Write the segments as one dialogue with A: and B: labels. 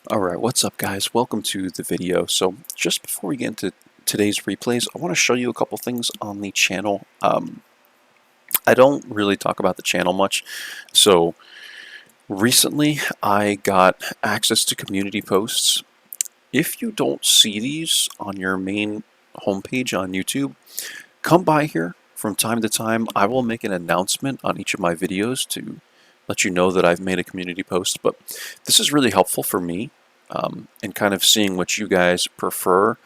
A: Alright, what's up guys? Welcome to the video. So just before we get into today's replays, I want to show you a couple things on the channel. I don't really talk about the channel much, so recently I got access to community posts. If you don't see these on your main homepage on YouTube, come by here from time to time. I will make an announcement on each of my videos to let you know that I've made a community post, but this is really helpful for me and kind of seeing what you guys prefer.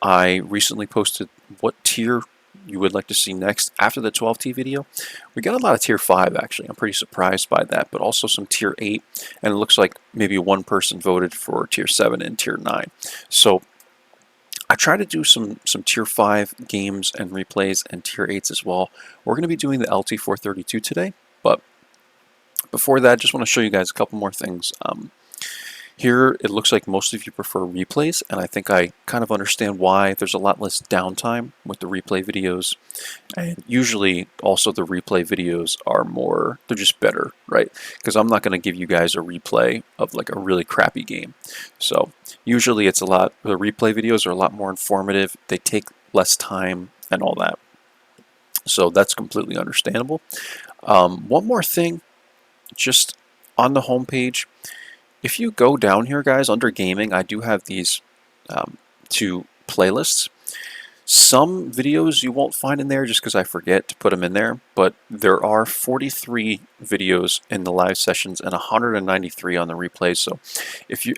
A: I recently posted what tier you would like to see next after the 12T video. We got a lot of tier 5 actually. I'm pretty surprised by that, but also some tier 8, and it looks like maybe one person voted for tier 7 and tier 9. So I try to do some tier 5 games and replays and tier 8s as well. We're going to be doing the LT-432 today, but before that, just want to show you guys a couple more things. Here, it looks like most of you prefer replays, and I think I kind of understand why. There's a lot less downtime with the replay videos, and usually also the replay videos are more, they're just better, right? Because I'm not going to give you guys a replay of like a really crappy game. So usually it's the replay videos are a lot more informative, they take less time and all that. So that's completely understandable. One more thing, just on the home page, if you go down here, guys, under gaming, I do have these two playlists. Some videos you won't find in there just because I forget to put them in there, but there are 43 videos in the live sessions and 193 on the replays. So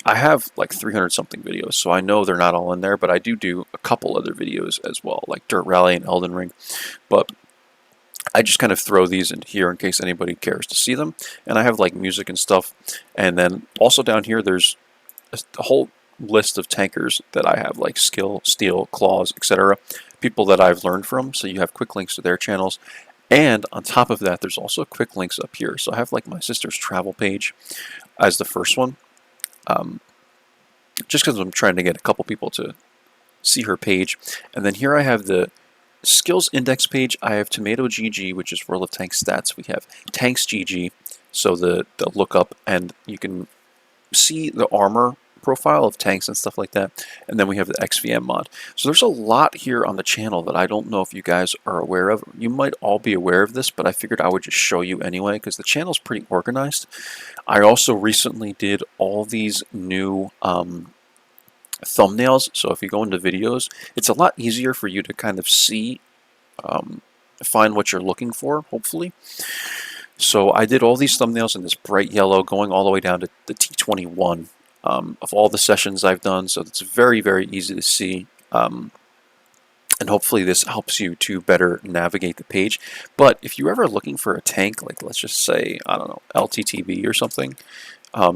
A: I have like 300 something videos, so I know they're not all in there, but I do a couple other videos as well, like Dirt Rally and Elden Ring. But I just kind of throw these in here in case anybody cares to see them. And I have like music and stuff. And then also down here there's a whole list of tankers that I have, like Skill, Steel, Claws, etc. People that I've learned from, so you have quick links to their channels. And on top of that, there's also quick links up here. So I have like my sister's travel page as the first one. Just because I'm trying to get a couple people to see her page. And then here I have the skills index page. I have Tomato GG, which is World of Tanks stats. We have Tanks GG, so the lookup, and you can see the armor profile of tanks and stuff like that. And then we have the XVM mod. So there's a lot here on the channel that I don't know if you guys are aware of. You might all be aware of this, but I figured I would just show you anyway because the channel's pretty organized. I also recently did all these new thumbnails, so if you go into videos, it's a lot easier for you to kind of see, find what you're looking for, hopefully. So I did all these thumbnails in this bright yellow going all the way down to the T21 of all the sessions I've done, so it's very, very easy to see. And hopefully this helps you to better navigate the page. But if you're ever looking for a tank, like let's just say, I don't know, LTTB or something,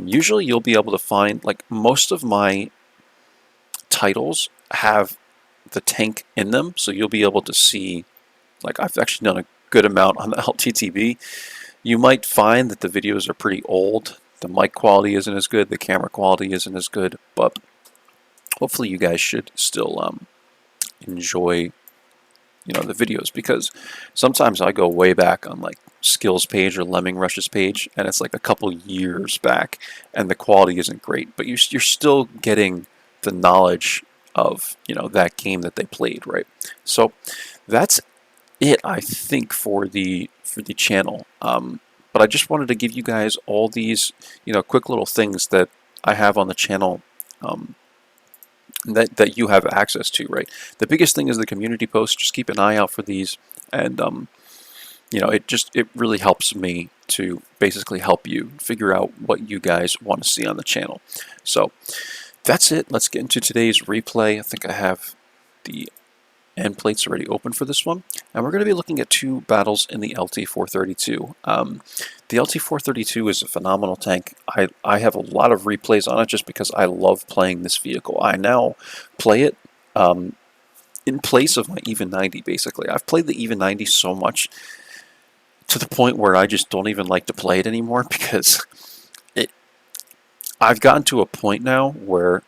A: usually you'll be able to find, like most of my titles have the tank in them, so you'll be able to see, like I've actually done a good amount on the LTTB. You might find that the videos are pretty old, the mic quality isn't as good, the camera quality isn't as good, but hopefully you guys should still enjoy, you know, the videos, because sometimes I go way back on like skills page or Lemming Rush's page and it's like a couple years back and the quality isn't great, but you're still getting the knowledge of, you know, that game that they played, right? So that's it, I think, for the channel. But I just wanted to give you guys all these, you know, quick little things that I have on the channel that you have access to, right? The biggest thing is the community posts. Just keep an eye out for these, and you know, it really helps me to basically help you figure out what you guys want to see on the channel. So that's it. Let's get into today's replay. I think I have the end plates already open for this one. And we're going to be looking at two battles in the LT-432. The LT-432 is a phenomenal tank. I have a lot of replays on it just because I love playing this vehicle. I now play it in place of my Even 90, basically. I've played the Even 90 so much to the point where I just don't even like to play it anymore because I've gotten to a point now where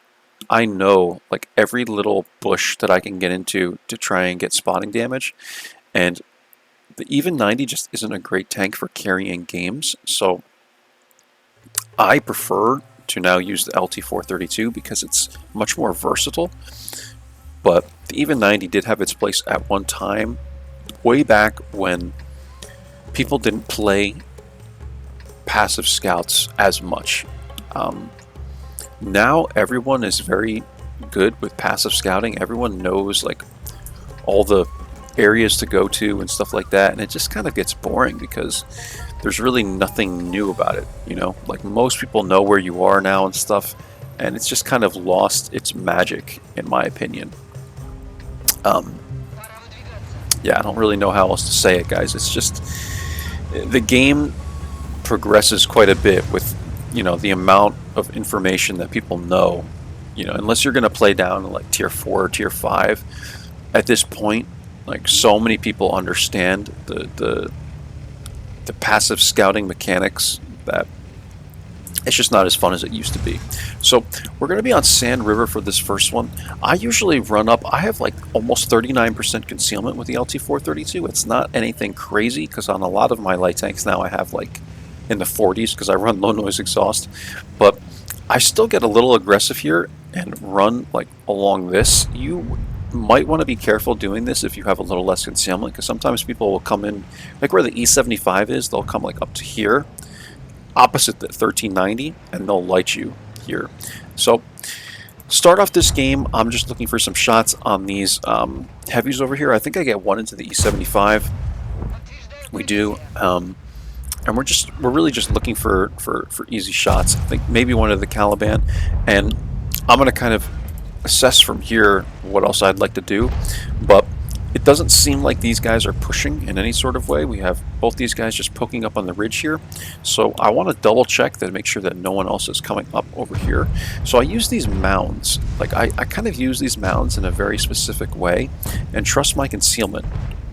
A: I know like every little bush that I can get into to try and get spotting damage, and the Even 90 just isn't a great tank for carrying games, so I prefer to now use the LT-432 because it's much more versatile. But the even 90 did have its place at one time, way back when people didn't play passive scouts as much. Now everyone is very good with passive scouting. Everyone knows like all the areas to go to and stuff like that, and it just kind of gets boring because there's really nothing new about it, you know? Like most people know where you are now and stuff, and it's just kind of lost its magic, in my opinion. Yeah, I don't really know how else to say it, guys. It's just the game progresses quite a bit with, you know, the amount of information that people know. You know, unless you're going to play down to like tier 4 or tier 5, at this point, like so many people understand the passive scouting mechanics that it's just not as fun as it used to be. So we're going to be on Sand River for this first one. I usually run up, I have like almost 39% concealment with the LT-432. It's not anything crazy because on a lot of my light tanks now I have like in the 40s because I run low noise exhaust. But I still get a little aggressive here and run like along this. You might want to be careful doing this if you have a little less concealment, because sometimes people will come in like where the E75 is, they'll come like up to here opposite the 1390 and they'll light you here. So start off this game, I'm just looking for some shots on these heavies over here. I think I get one into the E75. We do, and we're really just looking for easy shots. I think maybe one of the Caliban, and I'm going to kind of assess from here what else I'd like to do, but it doesn't seem like these guys are pushing in any sort of way. We have both these guys just poking up on the ridge here, so I want to double check that, make sure that no one else is coming up over here. So I use these mounds, like I kind of use these mounds in a very specific way and trust my concealment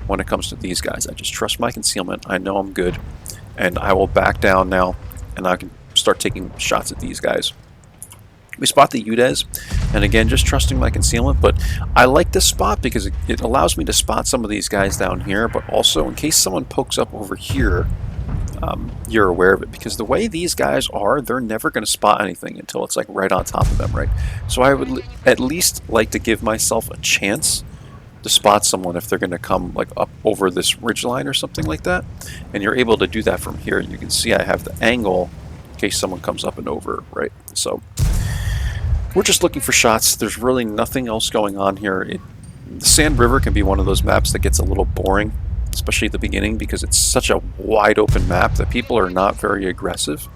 A: when it comes to these guys. I just trust my concealment. I know I'm good, and I will back down now and I can start taking shots at these guys. We spot the UDES, and again, just trusting my concealment, but I like this spot because it allows me to spot some of these guys down here, but also in case someone pokes up over here, you're aware of it, because the way these guys are, they're never going to spot anything until it's like right on top of them, right? So I would at least like to give myself a chance to spot someone if they're going to come like up over this ridge line or something like that, and you're able to do that from here. You can see I have the angle in case someone comes up and over, right? So we're just looking for shots. There's really nothing else going on here. The Sand River can be one of those maps that gets a little boring, especially at the beginning, because it's such a wide open map that people are not very aggressive,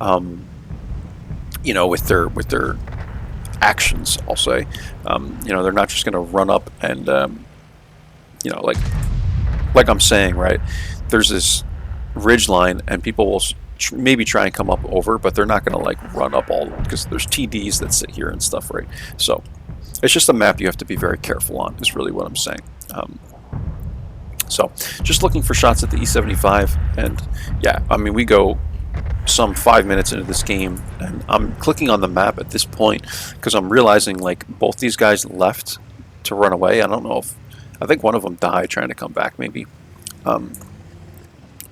A: you know, with their actions, I'll say. You know, they're not just going to run up and, you know, like I'm saying, right? There's this ridge line and people will maybe try and come up over, but they're not going to like run up all, because there's TDs that sit here and stuff, right? So it's just a map you have to be very careful on, is really what I'm saying. So just looking for shots at the E75, and yeah, I mean, we go some 5 minutes into this game and I'm clicking on the map at this point because I'm realizing like both these guys left to run away. I don't know if, I think one of them died trying to come back maybe.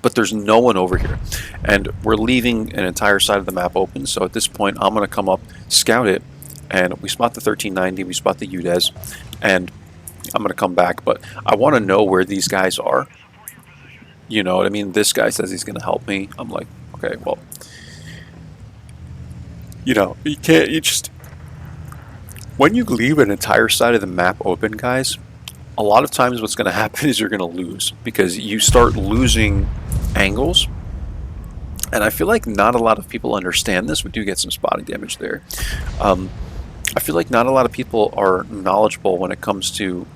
A: But there's no one over here, and we're leaving an entire side of the map open. So at this point, I'm going to come up, scout it, and we spot the 1390, we spot the UDES, and I'm going to come back. But I want to know where these guys are. You know what I mean? This guy says he's going to help me. I'm like, okay, well, you know, you can't, you just, when you leave an entire side of the map open, guys, a lot of times what's going to happen is you're going to lose, because you start losing angles, and I feel like not a lot of people understand this. We do get some spotting damage there. I feel like not a lot of people are knowledgeable when it comes to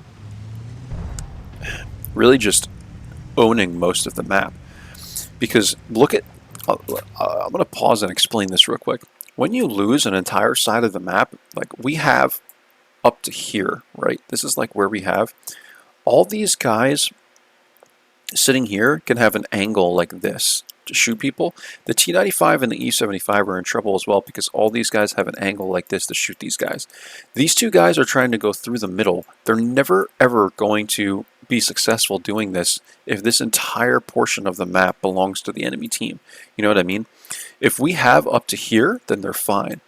A: really just owning most of the map, because look at, I'm going to pause and explain this real quick. When you lose an entire side of the map, like we have up to here, right? This is like where we have all these guys sitting here can have an angle like this to shoot people. The T95 and the E75 are in trouble as well, because all these guys have an angle like this to shoot these guys. These two guys are trying to go through the middle. They're never ever going to be successful doing this if this entire portion of the map belongs to the enemy team. You know what I mean? If we have up to here, then they're fine.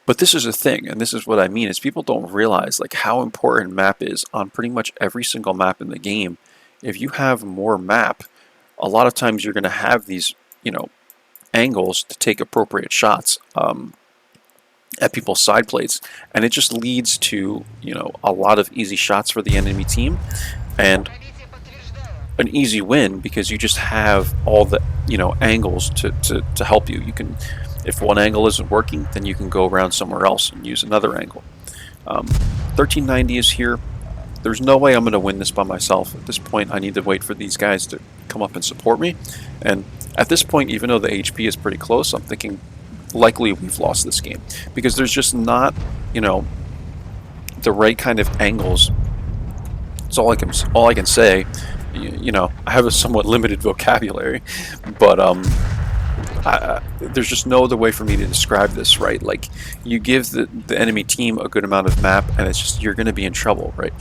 A: But this is a thing, and this is what I mean, is people don't realize like how important map is on pretty much every single map in the game. If you have more map, a lot of times you're going to have these, you know, angles to take appropriate shots at people's side plates, and it just leads to, you know, a lot of easy shots for the enemy team and an easy win, because you just have all the, you know, angles to help you. You can, if one angle isn't working, then you can go around somewhere else and use another angle. 1390 is here. There's no way I'm going to win this by myself. At this point, I need to wait for these guys to come up and support me. And at this point, even though the HP is pretty close, I'm thinking likely we've lost this game, because there's just not, you know, the right kind of angles. That's all I can say. You know, I have a somewhat limited vocabulary, but there's just no other way for me to describe this, right? Like, you give the enemy team a good amount of map, and it's just, you're going to be in trouble, right?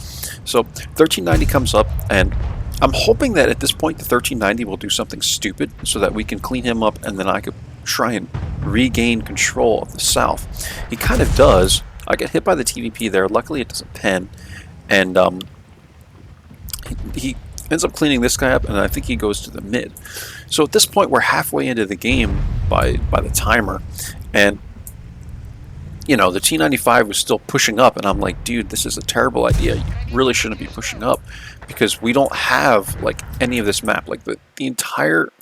A: So 1390 comes up, and I'm hoping that at this point the 1390 will do something stupid so that we can clean him up, and then I could try and regain control of the south. He kind of does. I get hit by the TVP there. Luckily it doesn't pen, and he ends up cleaning this guy up, and I think he goes to the mid. So at this point we're halfway into the game by the timer, and you know, the T95 was still pushing up, and I'm like, dude, this is a terrible idea. You really shouldn't be pushing up, because we don't have like any of this map. Like the entire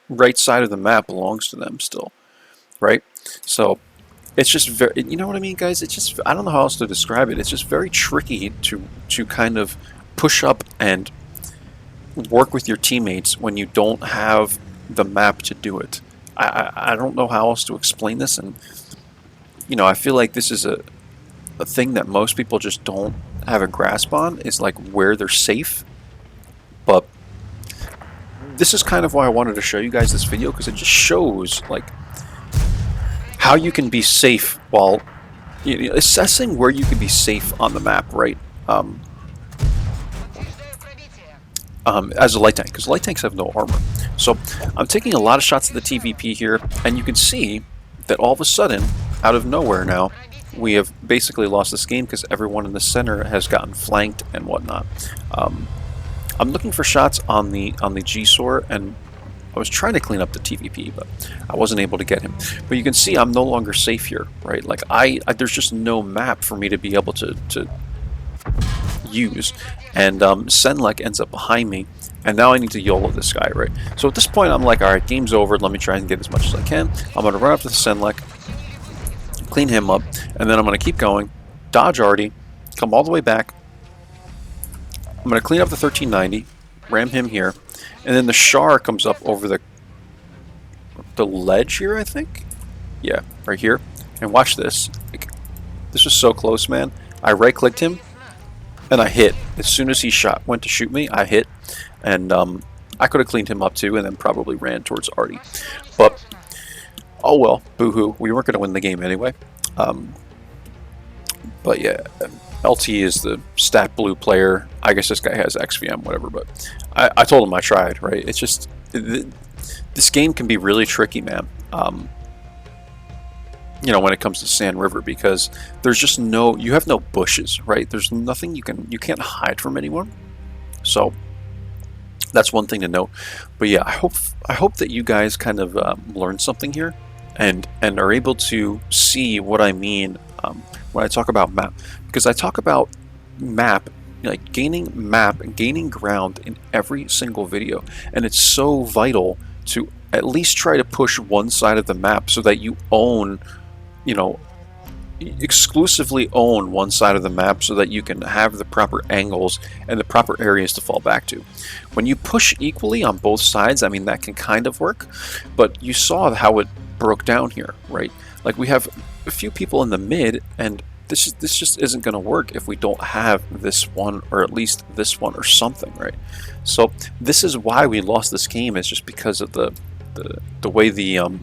A: right side of the map belongs to them still, right? So it's just very, you know what I mean, guys? It's just, I don't know how else to describe it. It's just very tricky to kind of push up and work with your teammates when you don't have the map to do it. I don't know how else to explain this, and you know, I feel like this is a thing that most people just don't have a grasp on, is like where they're safe. But this is kind of why I wanted to show you guys this video, because it just shows like how you can be safe while, you know, assessing where you can be safe on the map, right? As a light tank, because light tanks have no armor. So I'm taking a lot of shots at the TVP here, and you can see that all of a sudden, out of nowhere now, we have basically lost this game because everyone in the center has gotten flanked and whatnot. I'm looking for shots on the G-Sor, and I was trying to clean up the TVP, but I wasn't able to get him. But you can see I'm no longer safe here, right? Like there's just no map for me to be able to use, and Senlek ends up behind me, and now I need to YOLO this guy, right? So at this point I'm like, alright, game's over, let me try and get as much as I can. I'm going to run up to the Senlek, clean him up, and then I'm going to keep going, dodge Artie, come all the way back. I'm going to clean up the 1390, ram him here, and then the Char comes up over the ledge here, I think? Yeah, right here. And watch this. Like, this was so close, man. I right-clicked him, and I hit. As soon as he went to shoot me, I hit. And I could have cleaned him up too, and then probably ran towards Artie. But, oh well, boo-hoo. We weren't going to win the game anyway. But yeah, LT is the stat blue player. I guess this guy has XVM, whatever, but I told him I tried, right? It's just, this game can be really tricky, man. You know, when it comes to Sand River, because there's just you have no bushes, right? There's nothing you can't hide from anyone. So that's one thing to note. But yeah, I hope that you guys kind of learn something here, and are able to see what I mean when I talk about map, because I talk about map, like gaining ground in every single video, and it's so vital to at least try to push one side of the map so that you own, you know, exclusively own one side of the map, so that you can have the proper angles and the proper areas to fall back to. When you push equally on both sides, I mean, that can kind of work, but you saw how it broke down here, right? Like, we have a few people in the mid, and this just isn't going to work if we don't have this one, or at least this one or something, right? So this is why we lost this game, is just because of the way the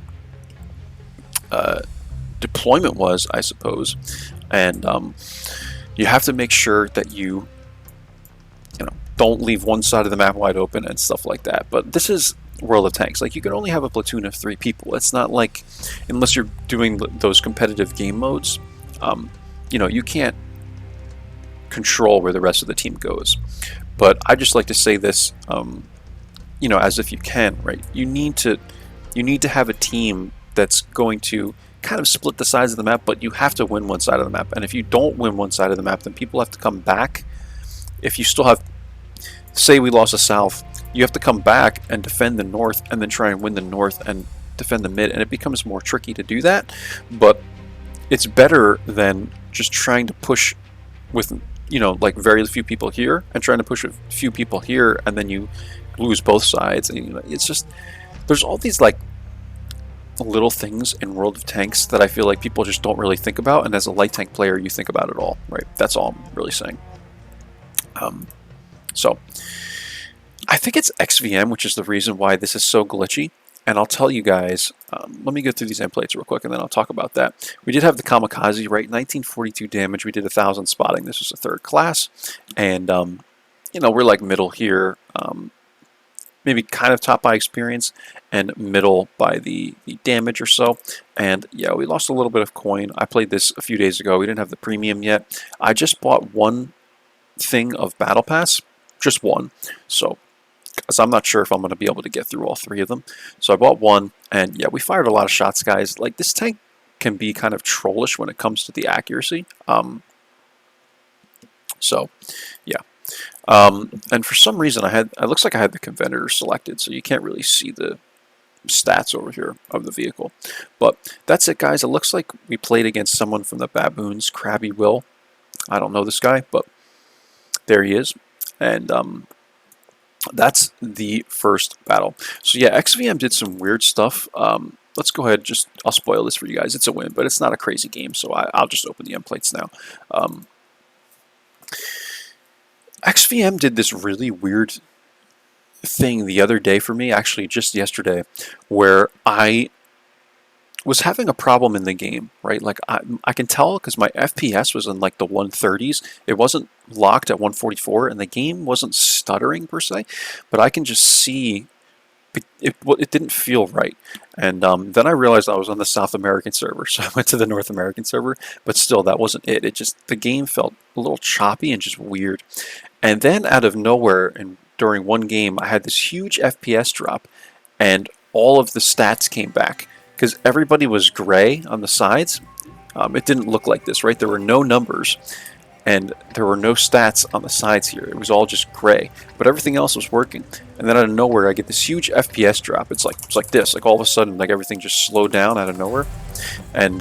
A: deployment was, I suppose. And you have to make sure that you know, don't leave one side of the map wide open and stuff like that. But this is World of Tanks. Like, you can only have a platoon of 3 people. It's not like, unless you're doing those competitive game modes, you know, you can't control where the rest of the team goes. But I just like to say this, you know, as if you can, right? You need to have a team that's going to kind of split the sides of the map, but you have to win one side of the map. And if you don't win one side of the map, then people have to come back. If you still have, say we lost the south, you have to come back and defend the north, and then try and win the north and defend the mid, and it becomes more tricky to do that. But it's better than just trying to push with, you know, like very few people here and trying to push a few people here, and then you lose both sides. And, you know, it's just, there's all these like little things in World of Tanks that I feel like people just don't really think about, and as a light tank player you think about it all, right? That's all I'm really saying. So I think it's XVM, which is the reason why this is so glitchy. And I'll tell you guys, let me go through these end plates real quick, and then I'll talk about that. We did have the Kamikaze, right? 1942 damage. We did 1,000 spotting. This was a 3rd class. And, you know, we're like middle here. Maybe kind of top by experience, and middle by the damage or so. And, yeah, we lost a little bit of coin. I played this a few days ago. We didn't have the premium yet. I just bought one thing of Battle Pass. Just one. So, because I'm not sure if I'm going to be able to get through all 3 of them. So I bought one, and yeah, we fired a lot of shots, guys. Like, this tank can be kind of trollish when it comes to the accuracy. So, yeah. And for some reason, it looks like I had the Convener selected, so you can't really see the stats over here of the vehicle. But that's it, guys. It looks like we played against someone from the Baboons, Krabby Will. I don't know this guy, but there he is. And, that's the first battle. So yeah, XVM did some weird stuff. Let's go ahead, I'll spoil this for you guys. It's a win, but it's not a crazy game, so I'll just open the end plates now. XVM did this really weird thing the other day for me, actually just yesterday, where I was having a problem in the game, right? Like, I can tell because my FPS was in like the 130s. It wasn't locked at 144, and the game wasn't stuttering per se, but I can just see it didn't feel right. And then I realized I was on the South American server, so I went to the North American server, but still, that wasn't it. The game felt a little choppy and just weird. And then out of nowhere, and during one game, I had this huge FPS drop, and all of the stats came back. Because everybody was gray on the sides. It didn't look like this, right? There were no numbers, and there were no stats on the sides here. It was all just gray, but everything else was working. And then out of nowhere, I get this huge FPS drop. It's like this. Like, all of a sudden, like, everything just slowed down out of nowhere, and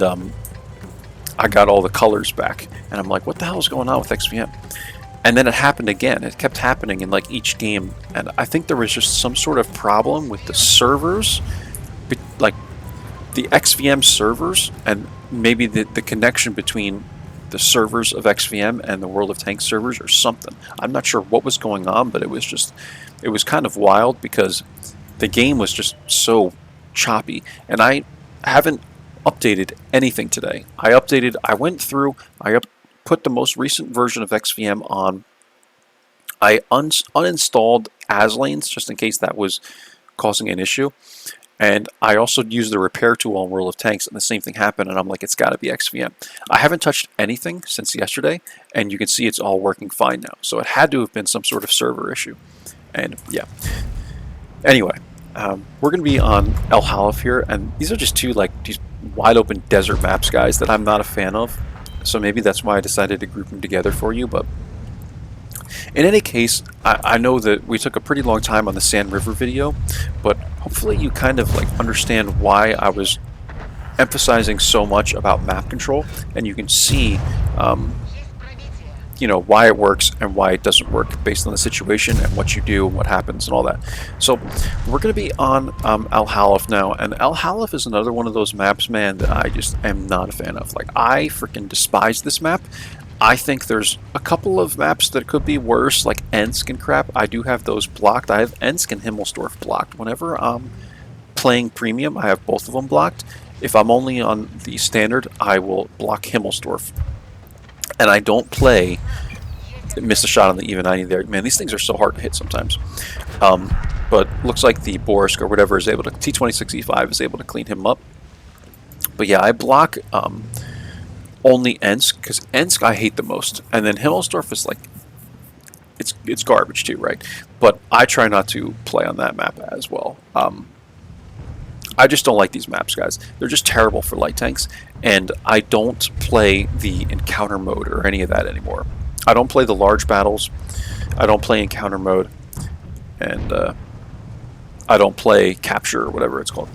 A: I got all the colors back. And I'm like, what the hell is going on with XVM? And then it happened again. It kept happening in like each game, and I think there was just some sort of problem with the servers, like the XVM servers, and maybe the connection between the servers of XVM and the World of Tanks servers or something. I'm not sure what was going on, but it was kind of wild because the game was just so choppy. And I haven't updated anything today. I went through, put the most recent version of XVM on. I uninstalled Aslanes just in case that was causing an issue. And I also used the repair tool on World of Tanks, and the same thing happened, and I'm like, it's got to be XVM. I haven't touched anything since yesterday, and you can see it's all working fine now. So it had to have been some sort of server issue. And yeah. Anyway, we're going to be on El Halaf here, and these are just two these wide open desert maps, guys, that I'm not a fan of. So maybe that's why I decided to group them together for you, but in any case, I know that we took a pretty long time on the Sand River video, but hopefully you kind of understand why I was emphasizing so much about map control, and you can see you know, why it works and why it doesn't work based on the situation and what you do and what happens and all that. So we're going to be on El Halaf now, and El Halaf is another one of those maps, man, that I just am not a fan of. Like, I freaking despise this map. I think there's a couple of maps that could be worse, like Ensk and crap. I do have those blocked. I have Ensk and Himmelsdorf blocked. Whenever I'm playing premium, I have both of them blocked. If I'm only on the standard, I will block Himmelsdorf. And I don't play Missed a shot on the even 90 there. Man, these things are so hard to hit sometimes. But looks like the Borsk or whatever is able to, T-26E5 is able to clean him up. But yeah, I block only Ensk, because Ensk I hate the most. And then Himmelsdorf is like, it's garbage too, right? But I try not to play on that map as well. I just don't like these maps, guys. They're just terrible for light tanks, and I don't play the encounter mode or any of that anymore. I don't play the large battles. I don't play encounter mode, and I don't play capture or whatever it's called.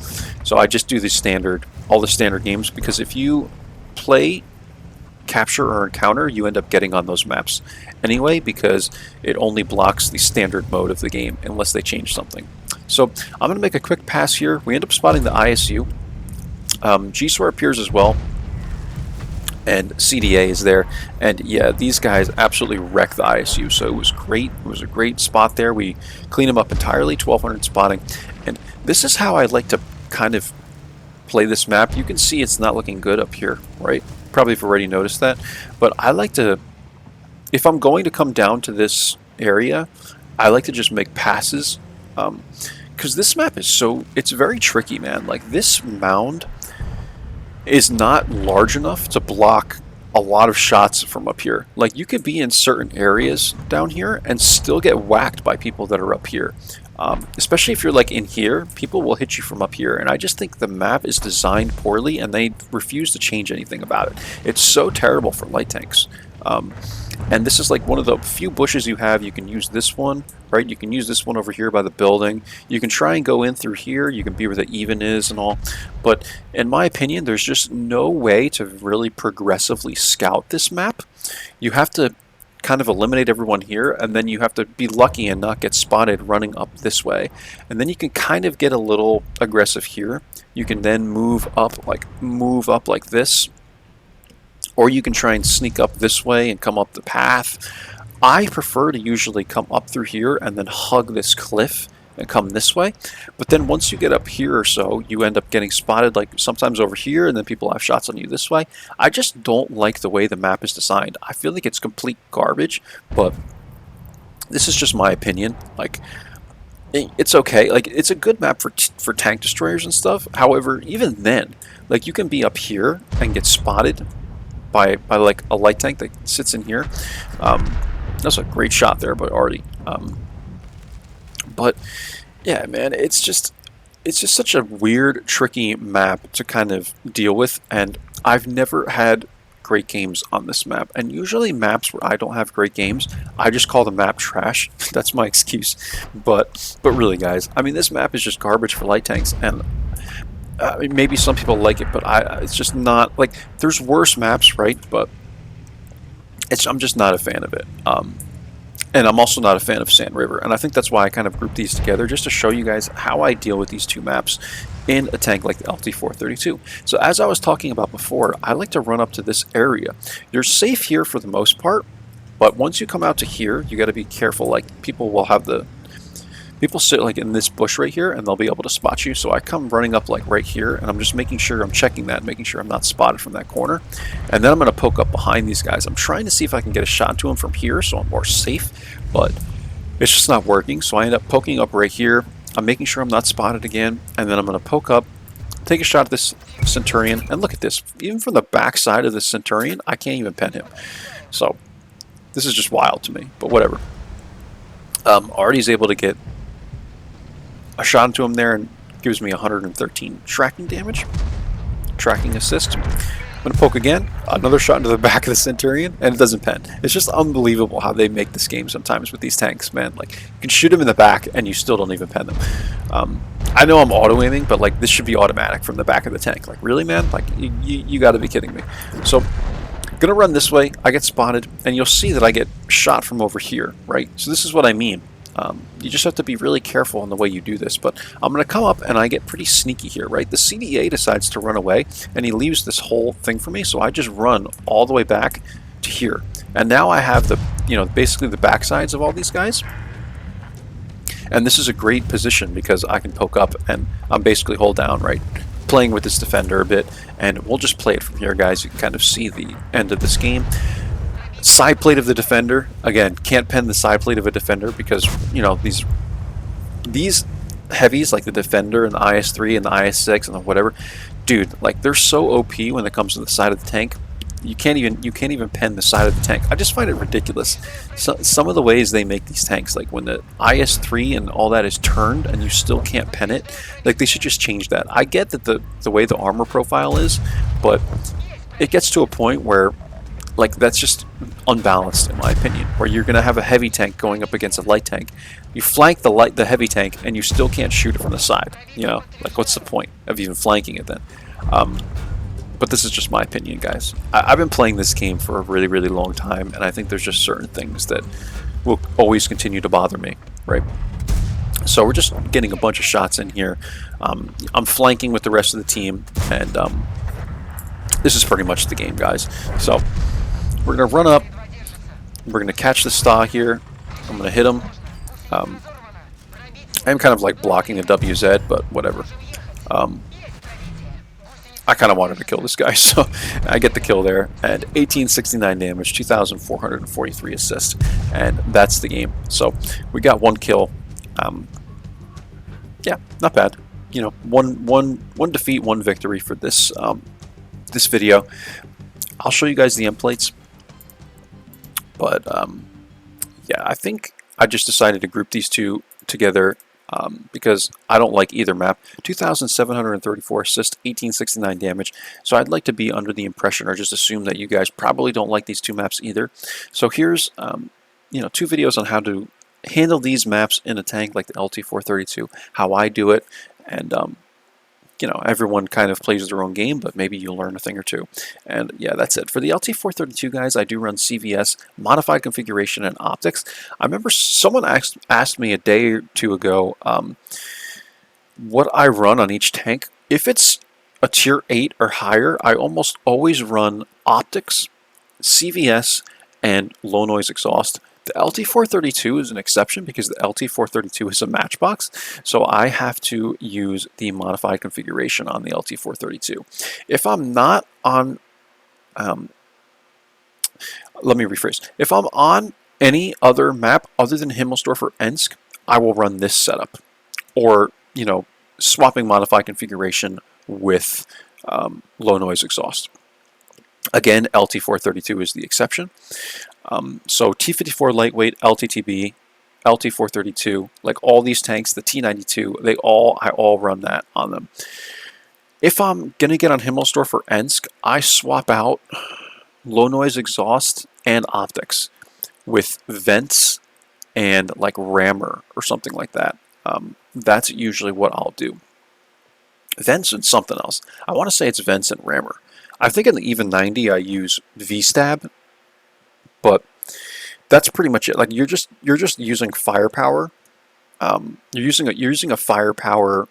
A: So I just do the standard, all the standard games, because if you play capture or encounter, you end up getting on those maps anyway, because it only blocks the standard mode of the game unless they change something. So I'm going to make a quick pass here. We end up spotting the ISU. G-Sword appears as well, and CDA is there, and yeah, these guys absolutely wreck the ISU, so it was great. It was a great spot there. We clean them up entirely, 1200 spotting, and this is how I like to kind of play this map. You can see it's not looking good up here, right? Probably have already noticed that, but I like to, if I'm going to come down to this area, I like to just make passes, because this map is so, it's very tricky, man. Like, this mound is not large enough to block a lot of shots from up here. Like, you could be in certain areas down here and still get whacked by people that are up here. Especially if you're like in here, people will hit you from up here, and I just think the map is designed poorly, and they refuse to change anything about it. It's so terrible for light tanks. And this is like one of the few bushes you have. You can use this one, right? You can use this one over here by the building. You can try and go in through here. You can be where the even is and all. But in my opinion, there's just no way to really progressively scout this map. You have to kind of eliminate everyone here, and then you have to be lucky and not get spotted running up this way. And then you can kind of get a little aggressive here. You can then move up like this. Or you can try and sneak up this way and come up the path. I prefer to usually come up through here and then hug this cliff and come this way. But then once you get up here or so, you end up getting spotted, like sometimes over here, and then people have shots on you this way. I just don't like the way the map is designed. I feel like it's complete garbage, but this is just my opinion. Like, it's okay. Like, it's a good map for tank destroyers and stuff. However, even then, like, you can be up here and get spotted by like a light tank that sits in here. That's a great shot there, but already. But yeah, man, it's just such a weird, tricky map to kind of deal with, and I've never had great games on this map. And usually maps where I don't have great games, I just call the map trash. That's my excuse. But really, guys, I mean, this map is just garbage for light tanks, and maybe some people like it, but it's just not, like, there's worse maps, right? But I'm just not a fan of it. And I'm also not a fan of Sand River, and I think that's why I kind of grouped these together, just to show you guys how I deal with these two maps in a tank like the LT-432. So as I was talking about before, I like to run up to this area. You're safe here for the most part, but once you come out to here, you got to be careful. Like, people sit like in this bush right here, and they'll be able to spot you. So I come running up like right here, and I'm just making sure I'm checking that, making sure I'm not spotted from that corner. And then I'm going to poke up behind these guys. I'm trying to see if I can get a shot to them from here so I'm more safe, but it's just not working. So I end up poking up right here. I'm making sure I'm not spotted again, and then I'm going to poke up, take a shot at this Centurion, and look at this. Even from the back side of the Centurion, I can't even pen him. So this is just wild to me, but whatever. Artie's able to get a shot into him there and gives me 113 tracking damage, tracking assist. I'm going to poke again, another shot into the back of the Centurion, and it doesn't pen. It's just unbelievable how they make this game sometimes with these tanks, man. Like, you can shoot them in the back and you still don't even pen them. I know I'm auto-aiming, but like, this should be automatic from the back of the tank. Like, really, man? Like, you got to be kidding me. So I'm going to run this way. I get spotted, and you'll see that I get shot from over here, right? So this is what I mean. You just have to be really careful in the way you do this, but I'm going to come up and I get pretty sneaky here, right? The CDA decides to run away, and he leaves this whole thing for me, so I just run all the way back to here. And now I have the, basically the backsides of all these guys. And this is a great position because I can poke up and I'm basically hold down, right? Playing with this defender a bit, and we'll just play it from here, guys. You can kind of see the end of this game. Side plate of the defender, again, can't pen the side plate of a defender because, you know, these heavies like the defender and the IS-3 and the IS-6 and the whatever, dude, like they're so OP when it comes to the side of the tank. You can't even pen the side of the tank. I just find it ridiculous. Some of the ways they make these tanks, like when the IS-3 and all that is turned and you still can't pen it, like they should just change that. I get that the way the armor profile is, but it gets to a point where like that's just unbalanced in my opinion, where you're going to have a heavy tank going up against a light tank. You flank the heavy tank and you still can't shoot it from the side. You know, like what's the point of even flanking it then? But this is just my opinion, guys. I've been playing this game for a really, really long time, and I think there's just certain things that will always continue to bother me, right? So we're just getting a bunch of shots in here. I'm flanking with the rest of the team, and this is pretty much the game, guys. So we're going to run up. We're going to catch the Sta here. I'm going to hit him. I'm kind of like blocking a WZ, but whatever. I kind of wanted to kill this guy, so I get the kill there. And 1869 damage, 2,443 assists, and that's the game. So we got one kill. Yeah, not bad. You know, one defeat, one victory for this this video. I'll show you guys the end plates, but yeah, I think I just decided to group these two together. Because I don't like either map. 2,734 assist, 1869 damage. So I'd like to be under the impression or just assume that you guys probably don't like these two maps either. So here's you know, 2 videos on how to handle these maps in a tank like the LT-432, how I do it, and you know, everyone kind of plays their own game, but maybe you'll learn a thing or two. And yeah, that's it. For the LT-432, guys, I do run CVS, modified configuration, and optics. I remember someone asked me a day or two ago what I run on each tank. If it's a tier 8 or higher, I almost always run optics, CVS, and low noise exhaust. The LT-432 is an exception because the LT-432 is a matchbox, so I have to use the modified configuration on the LT-432. If I'm not on, let me rephrase. If I'm on any other map other than Himmelsdorf or Ensk, I will run this setup, or you know, swapping modified configuration with low noise exhaust. Again, LT-432 is the exception. So T-54 lightweight, LTTB, LT-432, like all these tanks, the T-92, I all run that on them. If I'm gonna get on Himmelsdorf or Ensk, I swap out low noise exhaust and optics with vents and like rammer or something like that. That's usually what I'll do. Vents and something else. I want to say it's vents and rammer. I think in the even 90 I use V-stab, but that's pretty much it. Like you're just using firepower. You're using a firepower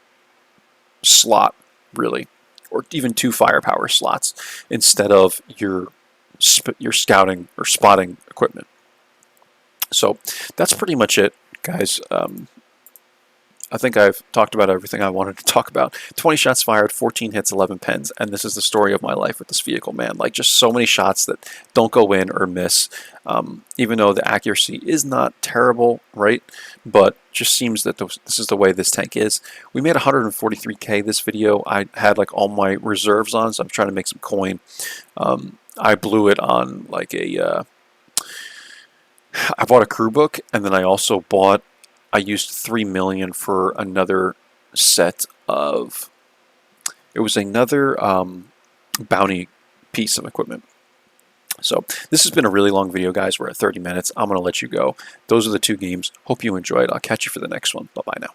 A: slot, really, or even 2 firepower slots instead of your scouting or spotting equipment. So that's pretty much it, guys. I think I've talked about everything I wanted to talk about. 20 shots fired, 14 hits, 11 pens, and this is the story of my life with this vehicle, man. Like, just so many shots that don't go in or miss, even though the accuracy is not terrible, right? But just seems that this is the way this tank is. We made 143K this video. I had, like, all my reserves on, so I'm trying to make some coin. I blew it on, like, I bought a crew book, and then I also I used 3 million for another set of, it was another bounty piece of equipment. So this has been a really long video, guys. We're at 30 minutes. I'm going to let you go. Those are the 2 games. Hope you enjoyed. I'll catch you for the next one. Bye-bye now.